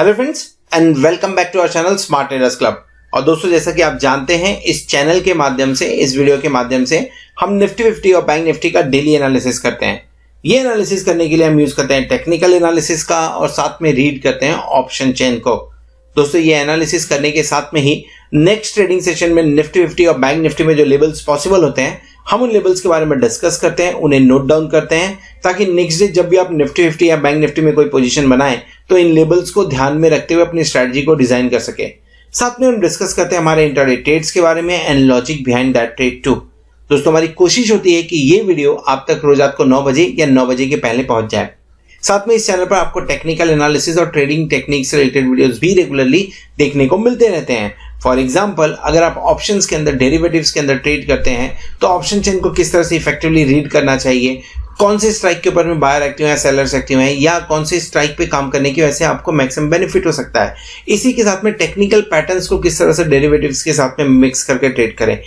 Hello friends and welcome back to our channel smart traders club. और दोस्तों, जैसा कि आप जानते हैं, इस चैनल के माध्यम से, इस वीडियो के माध्यम से हम निफ्टी 50 और बैंक निफ्टी का डेली एनालिसिस करते हैं। ये एनालिसिस करने के लिए हम यूज करते हैं टेक्निकल एनालिसिस का और साथ में रीड करते हैं ऑप्शन चेन को। दोस्तों, ये एनालिसिस करने के साथ में ही नेक्स्ट ट्रेडिंग सेशन में निफ्टी 50 और बैंक निफ्टी में जो लेवल्स पॉसिबल होते हैं, हम उन लेवल्स के बारे में डिस्कस करते हैं, उन्हें नोट डाउन करते हैं, ताकि नेक्स्ट डे जब भी आप निफ्टी 50 या बैंक निफ्टी में कोई पोजीशन बनाएं तो इन लेवल्स को ध्यान में रखते हुए अपनी स्ट्रेटजी को डिजाइन कर सके। साथ में हम डिस्कस करते हैं हमारे इंट्राडे ट्रेड्स के बारे में and logic behind that trade too. दोस्तों, हमारी कोशिश होती है कि ये वीडियो आप तक रोज रात को 9 बजे या 9 बजे के पहले पहुंच जाए। साथ में इस चैनल पर आपको टेक्निकल एनालिसिस और ट्रेडिंग टेक्निक से रिलेटेड वीडियोस भी रेगुलरली देखने को मिलते रहते हैं। फॉर एग्जाम्पल, अगर आप ऑप्शंस के अंदर, डेरिवेटिव्स के अंदर ट्रेड करते हैं तो ऑप्शन चेन को किस तरह से इफेक्टिवली रीड करना चाहिए, कौन से स्ट्राइक के ऊपर में बायर एक्टिव है, सेलर्स एक्टिव हैं, या कौन से स्ट्राइक पे काम करने की वजह से आपको मैक्सिमम बेनिफिट हो सकता है। इसी के साथ में टेक्निकल पैटर्न्स को किस तरह से डेरिवेटिव्स के साथ में मिक्स करके ट्रेड करें,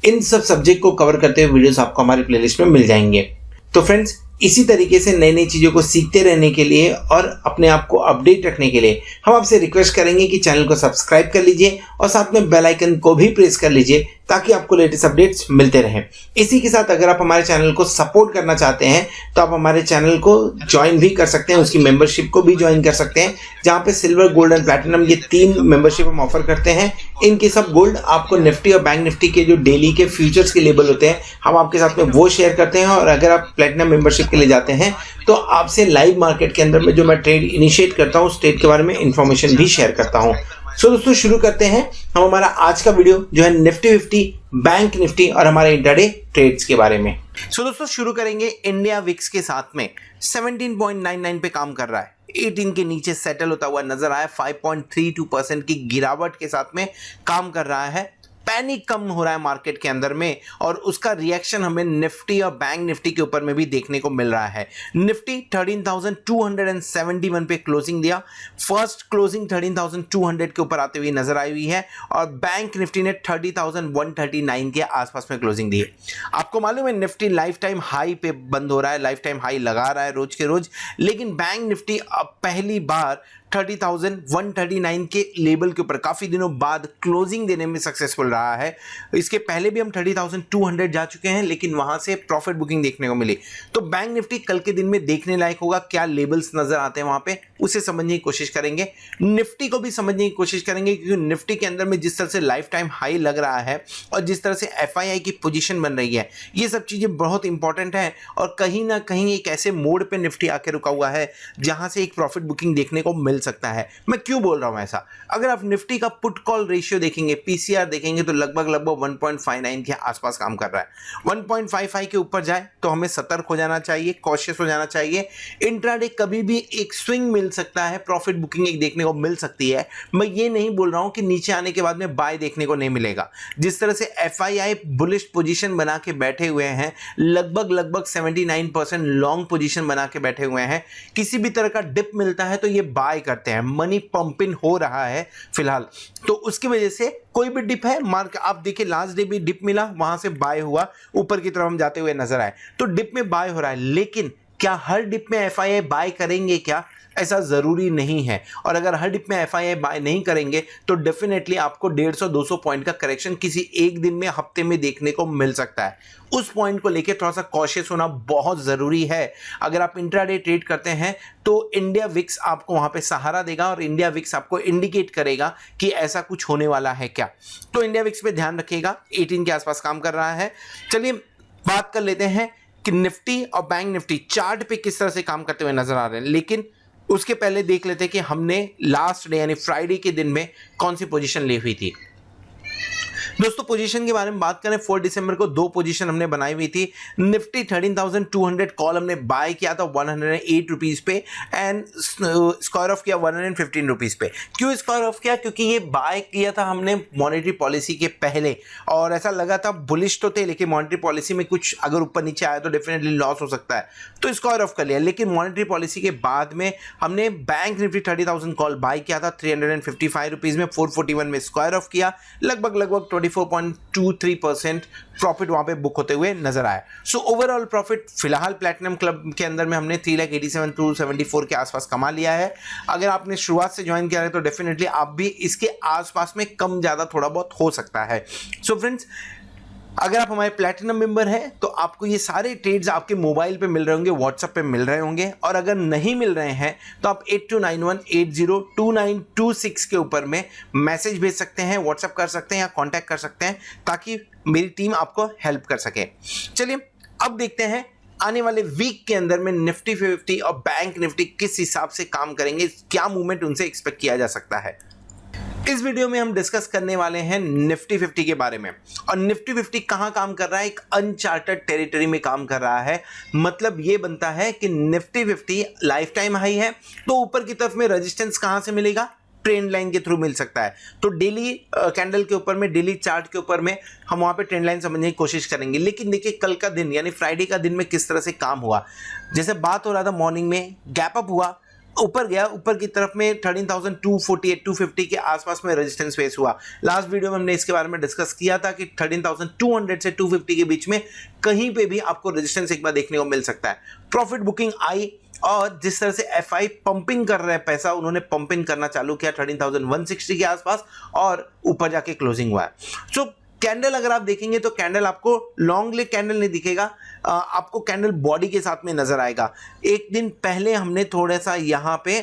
इन सब सब्जेक्ट को कवर करते हुए वीडियोस आपको हमारी प्लेलिस्ट में मिल जाएंगे। तो फ्रेंड्स, इसी तरीके से नई नई चीजों को सीखते रहने के लिए और अपने आप को अपडेट रखने के लिए हम आपसे रिक्वेस्ट करेंगे कि चैनल को सब्सक्राइब कर लीजिए और साथ में बेल आइकन को भी प्रेस कर लीजिए ताकि आपको लेटेस्ट अपडेट्स मिलते रहें। इसी के साथ अगर आप हमारे चैनल को सपोर्ट करना चाहते हैं तो आप हमारे चैनल को ज्वाइन भी कर सकते हैं, उसकी मेंबरशिप को भी ज्वाइन कर सकते हैं, जहां पे सिल्वर, गोल्ड एंड प्लैटिनम ये 3 मेंबरशिप हम ऑफर करते हैं। इनके सब गोल्ड आपको निफ्टी और बैंक निफ्टी के जो डेली के फ्यूचर्स के लेवल होते हैं, हम आपके साथ में वो शेयर करते हैं। और अगर आप प्लैटिनम मेंबरशिप के लिए जाते हैं तो आपसे लाइव मार्केट के अंदर में जो मैं ट्रेड इनिशिएट करता हूँ, उस ट्रेड के बारे में इंफॉर्मेशन भी शेयर करता हूँ। सो दोस्तों, शुरू करते हैं हम हमारा आज का वीडियो जो है निफ्टी 50, बैंक निफ्टी और हमारे इंट्राडे ट्रेड्स के बारे में। सो दोस्तों, शुरू करेंगे इंडिया विक्स के साथ में 17.99 पे काम कर रहा है, 18 के नीचे सेटल होता हुआ नजर आया, 5.32% की गिरावट के साथ में काम कर रहा है। पैनिक कम हो रहा है मार्केट के अंदर में और उसका रिएक्शन हमें निफ्टी और बैंक निफ्टी के ऊपर में भी देखने को मिल रहा है। निफ्टी 13,271 पे क्लोजिंग दिया, फर्स्ट क्लोजिंग 13,200 के ऊपर आते हुए नजर आई हुई है और बैंक निफ्टी ने 30,139 के आसपास में क्लोजिंग दी है। आपको मालूम है निफ्टी लाइफ टाइम हाई पे बंद हो रहा है, लाइफ टाइम हाई लगा रहा है रोज के रोज, लेकिन बैंक निफ्टी अब पहली बार 30,139 के लेवल के ऊपर काफी दिनों बाद क्लोजिंग देने में सक्सेसफुल रहा है। इसके पहले भी हम 30,200 जा चुके हैं, लेकिन वहां से प्रॉफिट बुकिंग देखने को मिली। तो बैंक निफ्टी कल के दिन में देखने लायक होगा, क्या लेवल्स नजर आते हैं वहां पे, उसे समझने की कोशिश करेंगे। निफ्टी को भी समझने की कोशिश करेंगे, क्योंकि निफ्टी के अंदर में जिस तरह से लाइफ टाइम हाई लग रहा है और जिस तरह से FII की पोजीशन बन रही है, ये सब चीजें बहुत इंपॉर्टेंट है। और कहीं ना कहीं एक ऐसे मोड पे निफ्टी आके रुका हुआ है जहां से एक प्रॉफिट बुकिंग देखने को मिल सकता है। मैं क्यों बोल रहा हूं ऐसा? अगर आप निफ्टी का पुट कॉल रेशियो देखेंगे, PCR देखेंगे, तो लगभग 1.59 के आसपास काम कर रहा है। 1.55 के ऊपर जाए तो हमें सतर्क हो जाना चाहिए, कॉशियस हो जाना चाहिए। इंट्राडे कभी भी एक स्विंग मिल सकता है, प्रॉफिट बुकिंग एक देखने को मिल सकती है। मैं ये नहीं बोल रहा हूं कि नीचे आने के बाद में बाय देखने को नहीं मिलेगा। जिस तरह से FII बुलिश पोजीशन बना के बैठे हुए हैं, लगभग 79% लॉन्ग पोजीशन बना के बैठे हुए हैं, किसी भी तरह का डिप मिलता है तो ये बाय करते हैं। मनी पंपिंग हो रहा है फिलहाल, तो उसकी वजह से कोई भी डिप है, मार्क आप देखिए लास्ट डे भी डिप मिला, वहां से बाय हुआ, ऊपर की तरफ हम जाते हुए नजर आए, तो डिप में बाय हो रहा है। लेकिन क्या हर डिप में FII बाय करेंगे क्या? ऐसा जरूरी नहीं है। और अगर हर डिप में FII बाय नहीं करेंगे तो डेफिनेटली आपको 150-200 पॉइंट का करेक्शन किसी एक दिन में, हफ्ते में देखने को मिल सकता है। उस पॉइंट को लेकर थोड़ा सा कॉशियस होना बहुत जरूरी है। अगर आप इंट्राडे ट्रेड करते हैं तो इंडिया विक्स आपको वहां पे सहारा देगा और इंडिया विक्स आपको इंडिकेट करेगा कि ऐसा कुछ होने वाला है क्या। तो इंडिया विक्स पे ध्यान रखिएगा, 18 के आसपास काम कर रहा है। चलिए बात कर लेते हैं कि निफ्टी और बैंक निफ्टी चार्ट पे किस तरह से काम करते हुए नजर आ रहे हैं, लेकिन उसके पहले देख लेते हैं कि हमने लास्ट डे यानी फ्राइडे के दिन में कौन सी पोजीशन ली हुई थी। दोस्तों, पोजीशन के बारे में बात करें, 4 दिसंबर को 2 पोजीशन हमने बनाई हुई थी। निफ्टी 13,200 कॉल हमने बाय किया था 108 रुपीज पे एंड स्क्वायर ऑफ किया 115 रुपीज पे। क्यों स्क्वायर ऑफ किया? क्योंकि ये बाय किया था हमने मॉनेटरी पॉलिसी के पहले और ऐसा लगा था, बुलिश तो थे, लेकिन मॉनेटरी पॉलिसी में कुछ अगर ऊपर नीचे आया तो डेफिनेटली लॉस हो सकता है, तो स्क्वायर ऑफ कर लिया। लेकिन मॉनेटरी पॉलिसी के बाद में हमने बैंक निफ्टी 30,000 कॉल बाय किया था 355 रुपीज में, 441 में स्क्वायर ऑफ किया, लगभग 24.23% प्रॉफिट वहां पे बुक होते हुए नजर आया। सो ओवरऑल प्रॉफिट फिलहाल प्लैटिनम क्लब के अंदर में हमने 3,87,274 के आसपास कमा लिया है। अगर आपने शुरुआत से ज्वाइन किया है तो डेफिनेटली आप भी इसके आसपास में कम ज्यादा थोड़ा बहुत हो सकता है। सो फ्रेंड्स, अगर आप हमारे प्लैटिनम मेंबर हैं तो आपको ये सारे ट्रेड्स आपके मोबाइल पे मिल रहे होंगे, व्हाट्सएप पे मिल रहे होंगे, और अगर नहीं मिल रहे हैं तो आप 8291802926 के ऊपर में मैसेज भेज सकते हैं, व्हाट्सएप कर सकते हैं या कांटेक्ट कर सकते हैं, ताकि मेरी टीम आपको हेल्प कर सके। चलिए अब देखते हैं आने वाले वीक के अंदर में निफ्टी 50 और बैंक निफ्टी किस हिसाब से काम करेंगे, क्या मूवमेंट उनसे एक्सपेक्ट किया जा सकता है। इस वीडियो में हम डिस्कस करने वाले हैं निफ्टी 50 के बारे में। और निफ्टी 50 कहां काम कर रहा है? एक अनचार्टेड टेरिटरी में काम कर रहा है। मतलब ये बनता है कि निफ्टी 50 लाइफ टाइम हाई है, तो ऊपर की तरफ में रेजिस्टेंस कहां से मिलेगा? ट्रेंड लाइन के थ्रू मिल सकता है। तो डेली कैंडल के ऊपर में, डेली चार्ट के ऊपर में हम वहां पे ट्रेंड लाइन समझने की कोशिश करेंगे। लेकिन देखिए कल का दिन यानी फ्राइडे का दिन में किस तरह से काम हुआ। जैसे बात हो रहा था मॉर्निंग में, गैप अप हुआ, ऊपर गया, ऊपर की तरफ में 13,248 250 के आसपास में रेजिस्टेंस फेस हुआ। लास्ट वीडियो में हमने इसके बारे में डिस्कस किया था कि 13,200 से 250 के बीच में कहीं पे भी आपको रेजिस्टेंस एक बार देखने को मिल सकता है। प्रॉफिट बुकिंग आई, और जिस तरह से एफआई पंपिंग कर रहे हैं पैसा, उन्होंने पंपिंग करना चालू किया 13,160 के आसपास और ऊपर जाके क्लोजिंग हुआ है। सो कैंडल अगर आप देखेंगे तो कैंडल आपको लॉन्ग लेग कैंडल नहीं दिखेगा, आपको कैंडल बॉडी के साथ में नजर आएगा। एक दिन पहले हमने थोड़ा सा यहाँ पे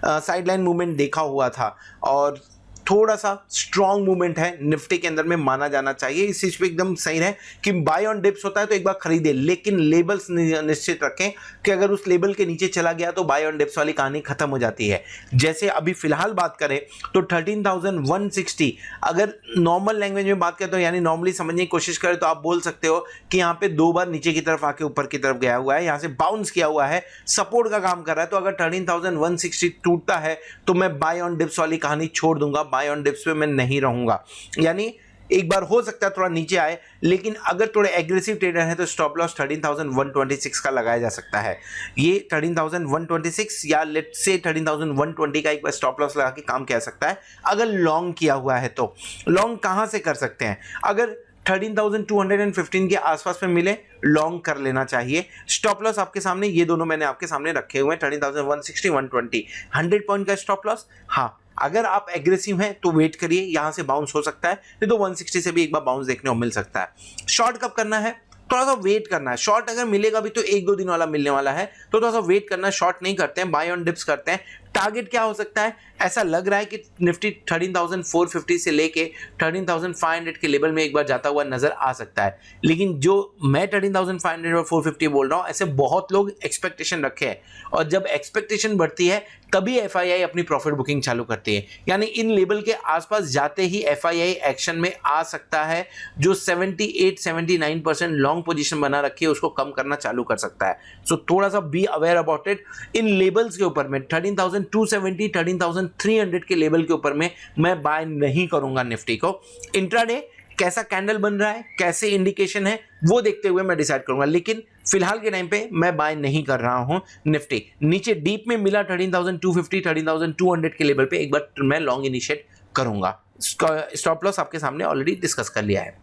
साइडलाइन मूवमेंट देखा हुआ था और थोड़ा सा स्ट्रॉन्ग मूवमेंट है निफ्टी के अंदर में माना जाना चाहिए। इस चीज पे एकदम सही है कि बाय ऑन डिप्स होता है तो एक बार खरीदे, लेकिन लेबल्स निश्चित रखें कि अगर उस लेबल के नीचे चला गया तो बाय ऑन डिप्स वाली कहानी खत्म हो जाती है। जैसे अभी फिलहाल बात करें तो 13,160, अगर नॉर्मल लैंग्वेज में बात करें तो यानी नॉर्मली समझने की कोशिश करें तो आप बोल सकते हो कि यहाँ पे 2 बार नीचे की तरफ आके ऊपर की तरफ गया हुआ है, यहाँ से बाउंस किया हुआ है, सपोर्ट का काम कर रहा है। तो अगर 13,160 टूटता है तो मैं बाय ऑन डिप्स वाली कहानी छोड़ दूंगा, बाय ऑन डिप्स पे मैं नहीं रहूंगा। यानी एक बार हो सकता है थोड़ा नीचे आए, लेकिन अगर थोड़े एग्रेसिव ट्रेडर है तो स्टॉप लॉस 13,126 का लगाया जा सकता है। ये 13,126 या लेट्स से 13,120 का एक बार स्टॉप लॉस लगा के काम किया सकता है। अगर लॉन्ग किया हुआ है तो लॉन्ग कहां से कर सकते हैं? अगर 13,215 के आसपास में मिले, लॉन्ग कर लेना चाहिए। स्टॉप लॉस आपके सामने, ये दोनों मैंने आपके सामने रखे हुए हैं, 13,160 120 100 पॉइंट का स्टॉप लॉस। हाँ, अगर आप एग्रेसिव हैं तो वेट करिए, यहां से बाउंस हो सकता है, नहीं तो 160 से भी एक बार बाउंस देखने को मिल सकता है। शॉर्ट कब करना है? थोड़ा सा वेट करना है। शॉर्ट अगर मिलेगा भी तो 1-2 दिन वाला मिलने वाला है, तो थोड़ा सा वेट करना है। शॉर्ट नहीं करते हैं, बाय ऑन डिप्स करते हैं। टारगेट क्या हो सकता है? ऐसा लग रहा है कि निफ्टी 13,450 से लेके 13,500 के लेवल में एक बार जाता हुआ नजर आ सकता है। लेकिन जो मैं 13,500 और 450 बोल रहा हूं, ऐसे बहुत लोग एक्सपेक्टेशन रखे हैं, और जब एक्सपेक्टेशन बढ़ती है तभी एफआईआई अपनी प्रॉफिट बुकिंग चालू करती है। यानी इन लेवल के आसपास जाते ही एफआईआई एक्शन में आ सकता है। जो 78-79% लॉन्ग पोजीशन बना रखी है उसको कम करना चालू कर सकता है। सो थोड़ा सा be aware about it. In levels के ऊपर में 13,270 13,300 के लेवल के ऊपर में मैं बाय नहीं करूंगा निफ्टी को। इंट्राडे कैसा कैंडल बन रहा है, कैसे इंडिकेशन है, वो देखते हुए मैं डिसाइड करूंगा। लेकिन फिलहाल के टाइम पे मैं बाय नहीं कर रहा हूं निफ्टी। नीचे डीप में मिला 13,250 13,200 के लेवल पे एक बार मैं लॉन्ग इनिशिएट करूंगा। स्टॉप लॉस आपके सामने ऑलरेडी डिस्कस कर लिया है।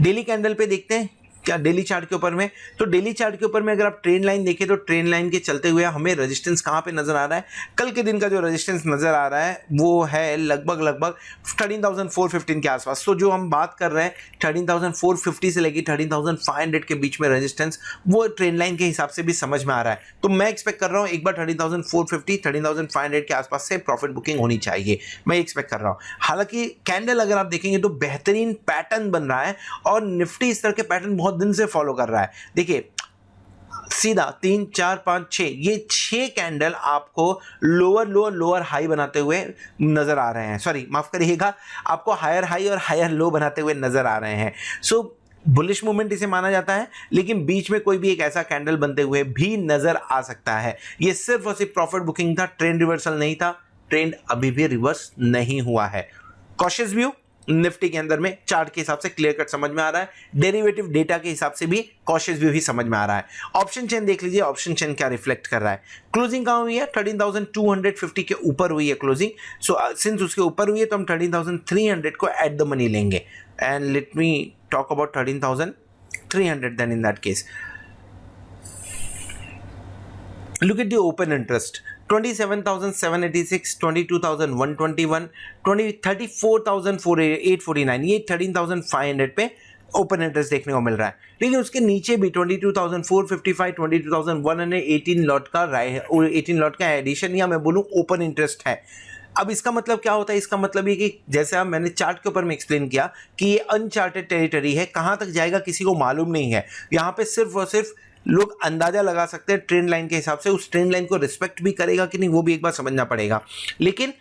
डेली कैंडल पे देखते हैं क्या डेली चार्ट के ऊपर में। तो डेली चार्ट के ऊपर में अगर आप ट्रेंड लाइन देखें तो ट्रेंड लाइन के चलते हुए हमें रेजिस्टेंस कहां पे नजर आ रहा है? कल के दिन का जो रेजिस्टेंस नजर आ रहा है वो है लगभग 13,415 के आसपास। तो जो हम बात कर रहे हैं 13,450 से लेकर 13,500 के बीच में रेजिस्टेंस, वो ट्रेंड लाइन के हिसाब से भी समझ में आ रहा है। तो मैं एक्सपेक्ट कर रहा हूं एक बार 13,450 13,500 के आसपास से प्रॉफिट बुकिंग होनी चाहिए, मैं एक्सपेक्ट कर रहा हूं। हालांकि कैंडल अगर आप देखेंगे तो बेहतरीन पैटर्न बन रहा है और निफ्टी इस तरह के पैटर्न बहुत दिन से फॉलो कर रहा है। देखिए सीधा 3 4 5 6 ये 6 कैंडल आपको लोअर हाई बनाते हुए नजर आ रहे हैं। सॉरी माफ करिएगा, आपको हायर हाई और हायर लो बनाते हुए नजर आ रहे हैं। सो बुलिश मूवमेंट इसे माना जाता है, लेकिन बीच में कोई भी एक ऐसा कैंडल बनते हुए भी नजर आ सकता है। ये सिर्फ और सिर्फ प्रॉफिट बुकिंग था, ट्रेंड रिवर्सल नहीं था। ट्रेंड अभी भी रिवर्स नहीं हुआ है। कॉशियस व्यू निफ्टी के अंदर में चार्ट के हिसाब से क्लियर कट समझ में आ रहा है, डेरिवेटिव डेटा के हिसाब से भी कॉशियस व्यू ही समझ में आ रहा है। ऑप्शन चेन देख लीजिए, ऑप्शन चेन क्या रिफ्लेक्ट कर रहा है। क्लोजिंग कहां हुई है? 13,250 के ऊपर हुई है क्लोजिंग। सो सिंस उसके ऊपर हुई है तो हम 13,300 को एट द मनी लेंगे। And let me talk about 13,300 then in that case. Look at the open interest, 27,786, 22,121, 34,849, ये 13,500 पे ओपन इंटरेस्ट देखने को मिल रहा है। लेकिन उसके नीचे भी 22,455, 22,118 लॉट का 18 लॉट का एडिशन या मैं बोलूँ ओपन इंटरेस्ट है। अब इसका मतलब क्या होता है? इसका मतलब ये कि जैसे अब मैंने चार्ट के ऊपर में एक्सप्लेन किया कि ये अनचार्टेड टेरिटरी है, कहाँ तक जाएगा किसी को मालूम नहीं है। यहाँ पे सिर्फ और सिर्फ लोग अंदाजा लगा सकते हैं ट्रेंड लाइन के हिसाब से, उस ट्रेंड लाइन को रिस्पेक्ट भी करेगा कि नहीं वो भी एक बार समझना पड़ेगा। लेकिन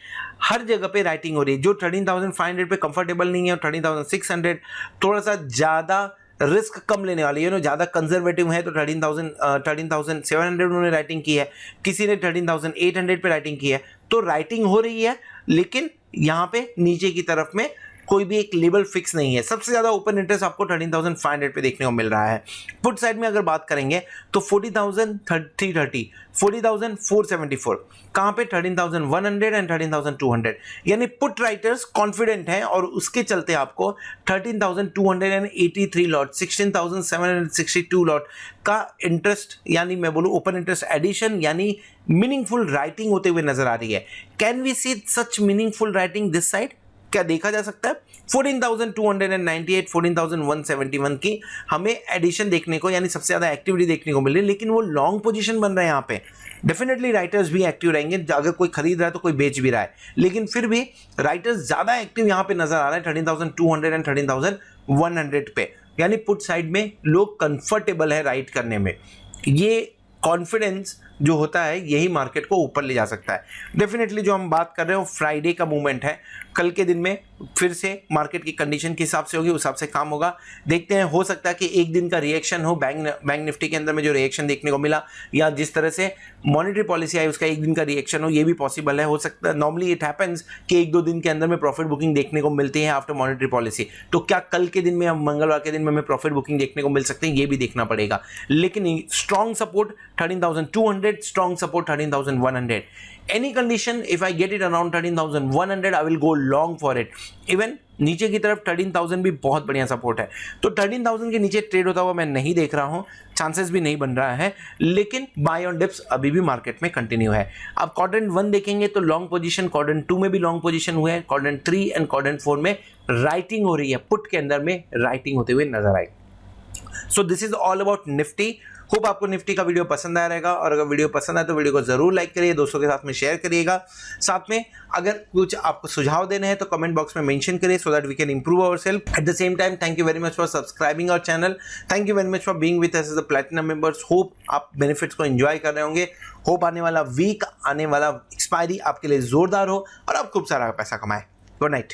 हर जगह पे राइटिंग हो रही है। जो 13,500 पे कंफर्टेबल नहीं है और 13,600 थोड़ा सा ज़्यादा रिस्क कम लेने वाले, ज़्यादा कंजर्वेटिव है तो 13,700 उन्होंने राइटिंग की है, किसी ने 13,800 पे राइटिंग की है। तो राइटिंग हो रही है लेकिन यहाँ पे नीचे की तरफ में कोई भी एक लेवल फिक्स नहीं है। सबसे ज्यादा ओपन इंटरेस्ट आपको 13,500 पे देखने को मिल रहा है। पुट साइड में अगर बात करेंगे तो 40,330, 40,474, कहां पे? 13,100 एंड 13,200। यानी पुट राइटर्स कॉन्फिडेंट हैं और उसके चलते आपको 13,283 लॉट, 16,762 लॉट का इंटरेस्ट यानी मैं बोलूं ओपन इंटरेस्ट एडिशन यानी मीनिंगफुल राइटिंग होते हुए नजर आ रही है। Can we see such meaningful writing this side? क्या देखा जा सकता है? 14,298, 14,171 की हमें एडिशन देखने को यानी सबसे ज्यादा एक्टिविटी देखने को मिल रही है। लेकिन वो लॉन्ग पोजीशन बन रहे हैं यहाँ पे। डेफिनेटली राइटर्स भी एक्टिव रहेंगे, अगर कोई खरीद रहा है तो कोई बेच भी रहा है, लेकिन फिर भी राइटर्स ज्यादा एक्टिव यहाँ पे नजर आ रहा है 13,200 एंड 13,100 पे। यानी पुट साइड में लोग कंफर्टेबल है राइट करने में। ये कॉन्फिडेंस जो होता है यही मार्केट को ऊपर ले जा सकता है। डेफिनेटली जो हम बात कर रहे हैं वो फ्राइडे का मूवमेंट है। कल के दिन में फिर से मार्केट की कंडीशन के हिसाब से होगी, उस हिसाब से काम होगा। देखते हैं, हो सकता है कि एक दिन का रिएक्शन हो। बैंक निफ्टी के अंदर में जो रिएक्शन देखने को मिला या जिस तरह से मॉनेटरी पॉलिसी आई उसका एक दिन का रिएक्शन हो, ये भी पॉसिबल है। हो सकता है नॉर्मली इट हैपेंस कि 1-2 दिन के अंदर में प्रॉफिट बुकिंग देखने को मिलती है आफ्टर मॉनेटरी पॉलिसी। तो क्या कल के दिन में, मंगलवार के दिन में हमें प्रॉफिट बुकिंग देखने को मिल सकते हैं, ये भी देखना पड़ेगा। लेकिन strong support 13,200, strong support 13,100. Any condition, if I get it around 13,100, I will go long for it. Even नीचे की तरफ 13,000 भी बहुत बढ़िया सपोर्ट है। तो 13,000 के नीचे ट्रेड होता हुआ मैं नहीं देख रहा हूं, चांसेस भी नहीं बन रहा है। लेकिन बाय ऑन डिप्स अभी भी मार्केट में कंटिन्यू है। अब क्वाड्रेंट 1 देखेंगे तो लॉन्ग पोजीशन, क्वाड्रेंट 2 में भी लॉन्ग पोजीशन हुए हैं, क्वाड्रेंट 3 एंड क्वाड्रेंट 4 में राइटिंग हो रही है, पुट के अंदर में राइटिंग होते हुए नजर आई। So this is all about Nifty. Hope आपको निफ्टी का वीडियो पसंद आया रहेगा, और अगर वीडियो पसंद आए तो वीडियो को जरूर लाइक करिए, दोस्तों के साथ में शेयर करिएगा। साथ में अगर कुछ आपको सुझाव देने हैं तो कमेंट बॉक्स में मेंशन करिए so that we can improve ourselves. At the same time thank you very much for subscribing our channel, thank you very much for being with us as the platinum members. Hope आप benefits को enjoy कर रहे होंगे। Hope आने वाला week, आने वाला expiry आपके लिए जोरदार हो और आप खूब सारा पैसा कमाएं। Good night.